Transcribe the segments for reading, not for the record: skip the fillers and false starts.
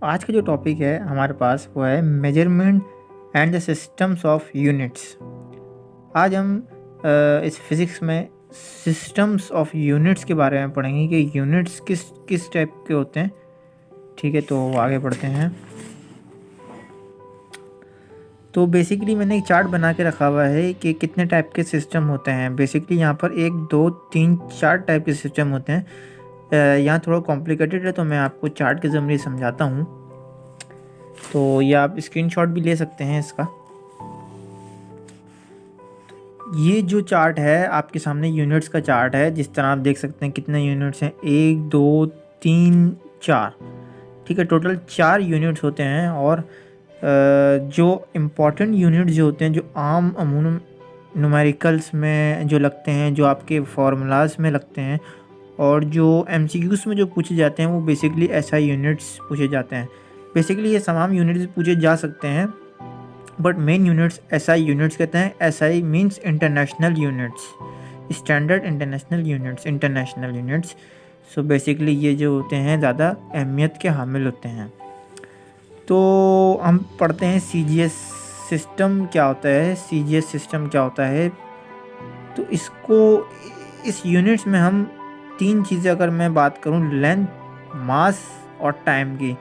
आज का जो टॉपिक है हमारे पास वो है measurement and the systems of units. आज हम इस फिज़िक्स में सिस्टम्स ऑफ यूनिट्स के बारे में पढ़ेंगे कि यूनिट्स किस किस टाइप के होते हैं। ठीक है, तो आगे बढ़ते हैं। तो बेसिकली मैंने एक चार्ट बना के रखा हुआ है कि कितने टाइप के सिस्टम होते हैं। बेसिकली यहाँ पर 1 2 3 4 टाइप के सिस्टम होते हैं। यहाँ थोड़ा कॉम्प्लिकेटेड है तो मैं आपको चार्ट के ज़रिए समझाता हूँ। तो ये आप स्क्रीनशॉट भी ले सकते हैं इसका। ये जो चार्ट है आपके सामने यूनिट्स का चार्ट है। जिस तरह आप देख सकते हैं कितने यूनिट्स हैं, 1 2 3 4। ठीक है, टोटल 4 यूनिट्स होते हैं। और जो इम्पॉर्टेंट यूनिट्स जो होते हैं, जो आम अमूमन न्यूमेरिकल्स में जो लगते हैं, जो आपके फार्मूलाज में लगते हैं और जो एमसीक्यूज़ में जो पूछे जाते हैं, वो बेसिकली एसआई यूनिट्स पूछे जाते हैं। बेसिकली ये तमाम यूनिट्स पूछे जा सकते हैं, but main units SI units कहते हैं। SI means international units, standard international units, international units. So basically ये जो होते हैं ज़्यादा अहमियत के हामिल होते हैं। तो हम पढ़ते हैं सीजीएस सिस्टम क्या होता है। सीजीएस सिस्टम क्या होता है, तो इसको इस यूनिट्स में हम 3 चीज़ें, अगर मैं बात करूं लेंथ, मास और टाइम की,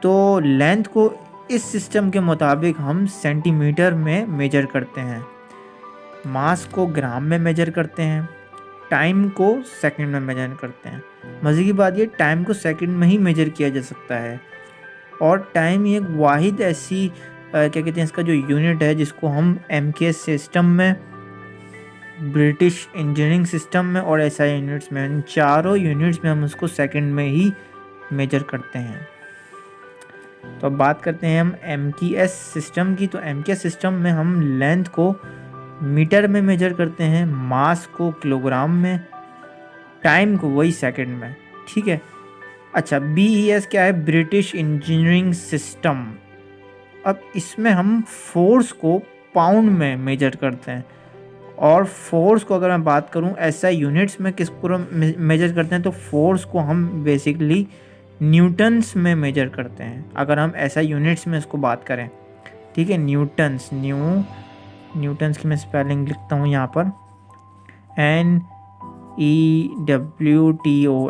तो लेंथ को इस सिस्टम के मुताबिक हम सेंटीमीटर में मेजर करते हैं, मास को ग्राम में मेजर करते हैं, टाइम को सेकंड में मेजर करते हैं। मज़े की बात ये, टाइम को सेकंड में ही मेजर किया जा सकता है। और टाइम एक वाहिद ऐसी क्या कहते हैं, इसका जो यूनिट है जिसको हम एमकेएस सिस्टम में, ब्रिटिश इंजीनियरिंग सिस्टम में और एसआई यूनिट्स में, इन चारों यूनिट्स में हम उसको सेकंड में ही मेजर करते हैं। तो अब बात करते हैं हम एमकेएस सिस्टम की। तो एमकेएस सिस्टम में हम लेंथ को मीटर में मेजर करते हैं, मास को किलोग्राम में, टाइम को वही सेकंड में। ठीक है। अच्छा, बीईएस क्या है? British engineering system. अब इसमें हम फोर्स को पाउंड में मेजर करते हैं। और फोर्स को अगर मैं बात करूं एसआई यूनिट्स में किसको मेजर करते हैं, तो फोर्स को हम बेसिकली न्यूटन्स में मेजर करते हैं, अगर हम एसआई यूनिट्स में इसको बात करें। ठीक है, न्यूटन्स, न्यूटन्स की मैं स्पेलिंग लिखता हूँ यहाँ पर,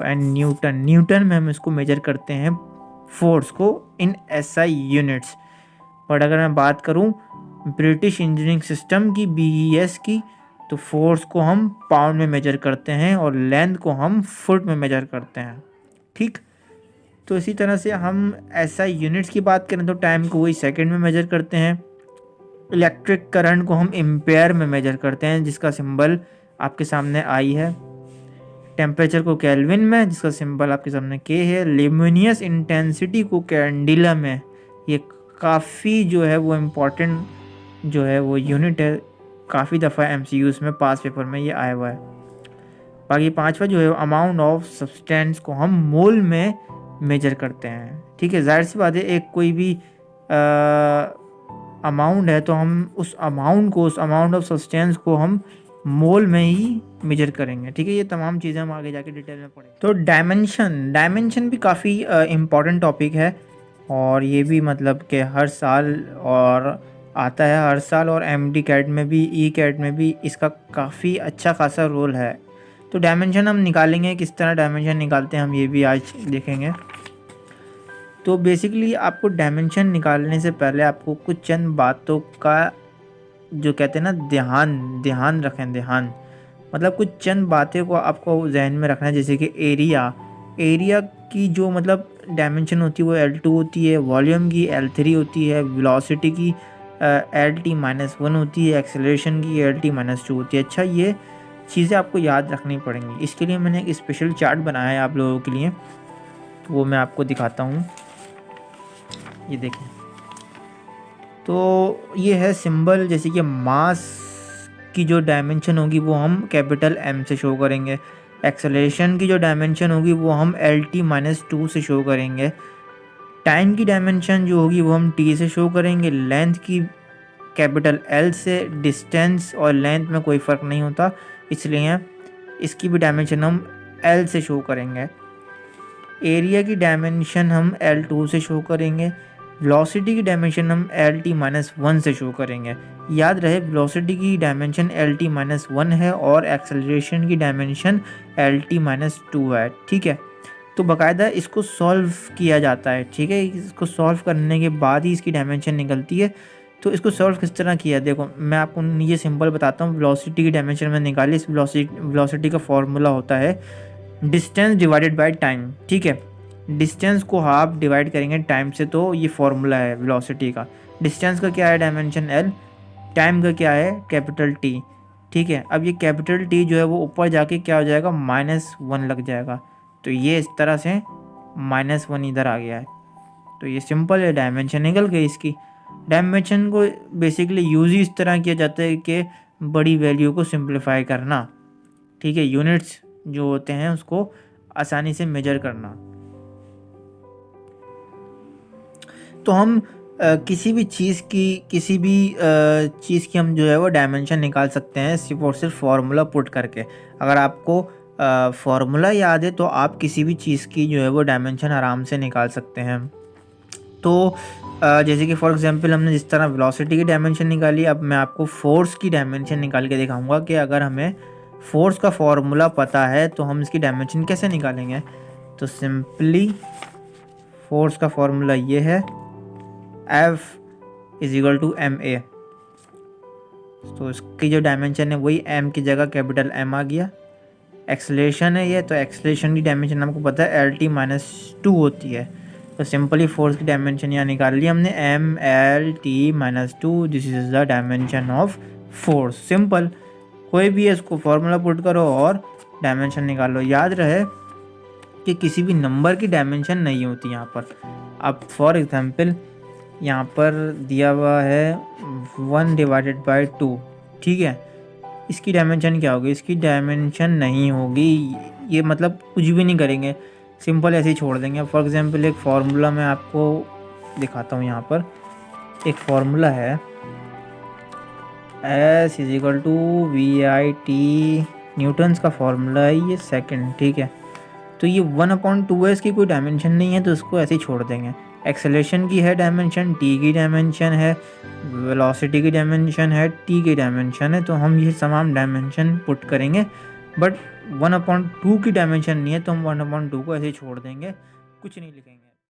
NEWTON, न्यूटन में हम इसको मेजर करते हैं फोर्स को इन एसआई यूनिट्स। और अगर मैं बात करूं ब्रिटिश इंजीनियरिंग सिस्टम की, बीईएस की, तो फोर्स को हम पाउंड में मेजर करते हैं और लेंथ को हम फुट में मेजर करते हैं। ठीक, तो इसी तरह से हम एसआई यूनिट्स की बात करें तो टाइम को वही सेकंड में मेजर करते हैं। इलेक्ट्रिक करंट को हम एम्पेयर में मेजर करते हैं, जिसका सिंबल आपके सामने आई है। टेम्परेचर को केल्विन में, जिसका सिंबल आपके सामने के है। ल्यूमिनियस इंटेंसिटी को कैंडिला में। ये काफ़ी जो है वो इम्पोर्टेंट जो है वो यूनिट है, काफ़ी दफ़ा एमसीक्यूज़ में, पास पेपर में ये आया हुआ है। बाकी 5वां जो है अमाउंट ऑफ सब्सटेंस को हम मोल में मेजर करते हैं। ठीक है, जाहिर सी बात है, एक कोई भी अमाउंट है तो हम उस अमाउंट ऑफ सब्सटेंस को हम मोल में ही मेजर करेंगे। ठीक है, ये तमाम चीज़ें हम आगे जाके डिटेल में पढ़ेंगे। तो डायमेंशन भी काफ़ी इम्पॉर्टेंट टॉपिक है, और ये भी मतलब कि हर साल और आता है, हर साल, और एमडी कैट में भी, ई कैट में भी इसका काफ़ी अच्छा खासा रोल है। तो डायमेंशन हम निकालेंगे, किस तरह डायमेंशन निकालते हैं हम ये भी आज देखेंगे। तो बेसिकली आपको डायमेंशन निकालने से पहले आपको कुछ चंद बातों का जो कहते हैं ना ध्यान रखें। मतलब कुछ चंद बातें को आपको जहन में रखना है, जैसे कि एरिया की जो मतलब डायमेंशन होती है वो L2 होती है, वॉल्यूम की L3 होती है, वेलोसिटी की LT-1 होती है, एक्सेलरेशन की LT-2 होती है। अच्छा, ये चीज़ें आपको याद रखनी पड़ेंगी। इसके लिए मैंने एक स्पेशल चार्ट बनाया है आप लोगों के लिए, तो वो मैं आपको दिखाता हूँ। ये देखें, तो ये है सिंबल। जैसे कि मास की जो डायमेंशन होगी वो हम कैपिटल M से शो करेंगे, एक्सेलरेशन की जो डायमेंशन होगी वो हम LT-2 से शो करेंगे, टाइम की डायमेंशन जो होगी वो हम T से शो करेंगे, लेंथ की कैपिटल L से। डिस्टेंस और लेंथ में कोई फ़र्क नहीं होता, इसलिए इसकी भी डायमेंशन हम L से शो करेंगे। एरिया की डायमेंशन हम L2 से शो करेंगे, वेलोसिटी की डायमेंशन हम LT-1 से शो करेंगे। याद रहे वेलोसिटी की डायमेंशन LT-1 है और एक्सेलरेशन की डायमेंशन LT-2 है, ठीक है। तो बाकायदा इसको सॉल्व किया जाता है, ठीक है। इसको सॉल्व करने के बाद ही इसकी डायमेंशन निकलती है। तो इसको सॉल्व किस तरह किया, देखो मैं आपको ये सिंपल बताता हूँ। वेलोसिटी की डायमेंशन में निकाली, इस वेलोसिटी का फॉर्मूला होता है डिस्टेंस डिवाइडेड बाय टाइम, ठीक है। डिस्टेंस को हाफ डिवाइड करेंगे टाइम से, तो ये फॉर्मूला है वेलोसिटी का। डिस्टेंस का क्या है डायमेंशन L, टाइम का क्या है कैपिटल T, ठीक है। अब ये कैपिटल T जो है वो ऊपर जाके क्या हो जाएगा -1 लग जाएगा। तो ये इस तरह से -1 इधर आ गया है। तो ये सिंपल है, डायमेंशन निकल गई इसकी। डायमेंशन को बेसिकली यूज़ ही इस तरह किया जाता है कि बड़ी वैल्यू को सिंप्लीफाई करना, ठीक है। यूनिट्स जो होते हैं उसको आसानी से मेजर करना। तो हम किसी भी चीज़ की हम जो है वो डायमेंशन निकाल सकते हैं सिर्फ और सिर्फ फार्मूला पुट करके। अगर आपको फार्मूला याद है तो आप किसी भी चीज़ की जो है वो डायमेंशन आराम से निकाल सकते हैं। तो जैसे कि फॉर एग्जांपल हमने जिस तरह वेलोसिटी की डायमेंशन निकाली, अब मैं आपको फोर्स की डायमेंशन निकाल के दिखाऊंगा कि अगर हमें फोर्स का फॉर्मूला पता है तो हम इसकी डायमेंशन कैसे निकालेंगे। तो सिंपली फोर्स का फॉर्मूला ये है F = ma। तो इसकी जो डायमेंशन है वही m की जगह कैपिटल M आ गया। एक्सेलरेशन है ये, तो एक्सेलरेशन की डायमेंशन हमको पता है LT-2 होती है। तो सिंपली फोर्स की डायमेंशन यहाँ निकाल ली हमने, MLT-2, this is the dimension of force. Simple, कोई भी है इसको फॉर्मूला पुट करो और डायमेंशन निकालो। याद रहे कि किसी भी नंबर की डायमेंशन नहीं होती यहाँ पर। अब फॉर एग्जांपल यहाँ पर दिया हुआ है 1/2, ठीक है। इसकी डायमेंशन क्या होगी, इसकी डायमेंशन नहीं होगी, ये मतलब कुछ भी नहीं करेंगे, सिंपल ऐसे ही छोड़ देंगे। फॉर एग्जांपल एक फार्मूला मैं आपको दिखाता हूँ। यहाँ पर एक फार्मूला है S = VIT, न्यूटन्स का फार्मूला है ये सेकंड, ठीक है। तो ये 1/2 है, इसकी कोई डायमेंशन नहीं है तो इसको ऐसे ही छोड़ देंगे। एक्सेलरेशन की है डायमेंशन, T की डायमेंशन है, वेलोसिटी की डायमेंशन है, T की डायमेंशन है। तो हम ये तमाम डायमेंशन पुट करेंगे, बट 1/2 की डायमेंशन नहीं है तो हम 1/2 को ऐसे ही छोड़ देंगे, कुछ नहीं लिखेंगे।